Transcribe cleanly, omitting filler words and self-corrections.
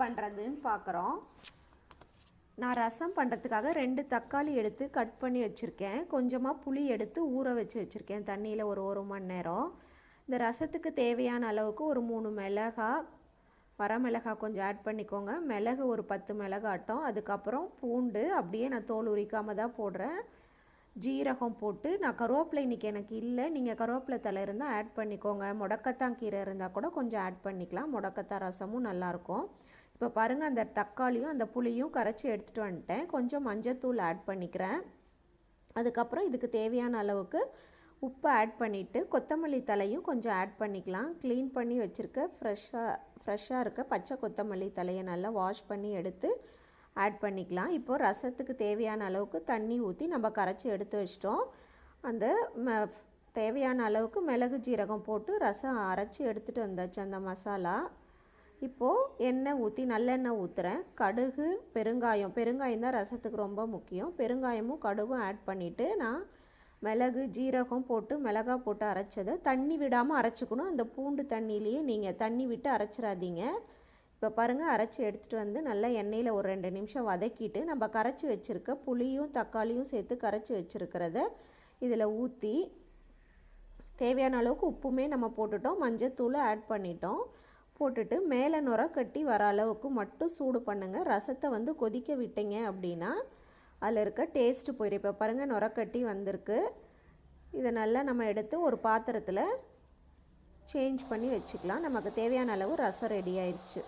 பண்ணுறதுன்னு பார்க்குறோம். நான் ரசம் பண்ணுறதுக்காக 2 தக்காளி எடுத்து கட் பண்ணி வச்சுருக்கேன். கொஞ்சமாக புளி எடுத்து ஊற வச்சு வச்சுருக்கேன் தண்ணியில் ஒரு மணி நேரம். இந்த ரசத்துக்கு தேவையான அளவுக்கு ஒரு 3 மிளகாய், வரமிளகாய் கொஞ்சம் ஆட் பண்ணிக்கோங்க. மிளகு ஒரு 10 மிளகாட்டம். அதுக்கப்புறம் பூண்டு அப்படியே நான் தோல் உரிக்காமல் தான் போடுறேன். ஜீரகம் போட்டு, நான் கருவேப்பிலை இன்றைக்கி எனக்கு இல்லை, நீங்கள் கருவேப்பிலை தலை இருந்தால் ஆட் பண்ணிக்கோங்க. முடக்கத்தான் கீரை இருந்தால் கூட கொஞ்சம் ஆட் பண்ணிக்கலாம். முடக்கத்தான் ரசமும் நல்லாயிருக்கும். இப்போ பாருங்கள், அந்த தக்காளியும் அந்த புளியும் கரைச்சி எடுத்துகிட்டு வந்துட்டேன். கொஞ்சம் மஞ்சத்தூள் ஆட் பண்ணிக்கிறேன். அதுக்கப்புறம் இதுக்கு தேவையான அளவுக்கு உப்பு ஆட் பண்ணிவிட்டு கொத்தமல்லி தலையும் கொஞ்சம் ஆட் பண்ணிக்கலாம். க்ளீன் பண்ணி வச்சுருக்க ஃப்ரெஷ்ஷாக இருக்க பச்சை கொத்தமல்லி தலையை நல்லா வாஷ் பண்ணி எடுத்து ஆட் பண்ணிக்கலாம். இப்போது ரசத்துக்கு தேவையான அளவுக்கு தண்ணி ஊற்றி நம்ம கரைச்சி எடுத்து வச்சிட்டோம். அந்த தேவையான அளவுக்கு மிளகு ஜீரகம் போட்டு ரசம் அரைச்சி எடுத்துகிட்டு வந்தாச்சு அந்த மசாலா. இப்போது எண்ணெய் ஊற்றி நல்லெண்ணெய் ஊற்றுறேன். கடுகு, பெருங்காயம் தான் ரசத்துக்கு ரொம்ப முக்கியம். பெருங்காயமும் கடுகும் ஆட் பண்ணிவிட்டு நான் மிளகு ஜீரகம் போட்டு மிளகாய் போட்டு அரைச்சதை தண்ணி விடாமல் அரைச்சிக்கணும். அந்த பூண்டு தண்ணியிலேயே நீங்கள் தண்ணி விட்டு அரைச்சிடாதீங்க. இப்போ பாருங்கள், அரைச்சி எடுத்துகிட்டு வந்து நல்லா எண்ணெயில் ஒரு 2 நிமிஷம் வதக்கிட்டு நம்ம கரைச்சி வச்சுருக்க புளியும் தக்காளியும் சேர்த்து கரைச்சி வச்சுருக்கிறத இதில் ஊற்றி தேவையான அளவுக்கு உப்புமே நம்ம போட்டுட்டோம், மஞ்சத்தூளை ஆட் பண்ணிட்டோம். போட்டுட்டு மேலே நுர கட்டி வர அளவுக்கு மட்டும் சூடு பண்ணுங்கள். ரசத்தை வந்து கொதிக்க விட்டீங்க அப்படின்னா அதில் இருக்க டேஸ்ட்டு போயிடும். இப்போ பாருங்கள், நுர கட்டி வந்திருக்கு. இதை நல்லா நம்ம எடுத்து ஒரு பாத்திரத்தில் சேஞ்ச் பண்ணி வச்சுக்கலாம். நமக்கு தேவையான அளவு ரசம் ரெடி ஆயிடுச்சு.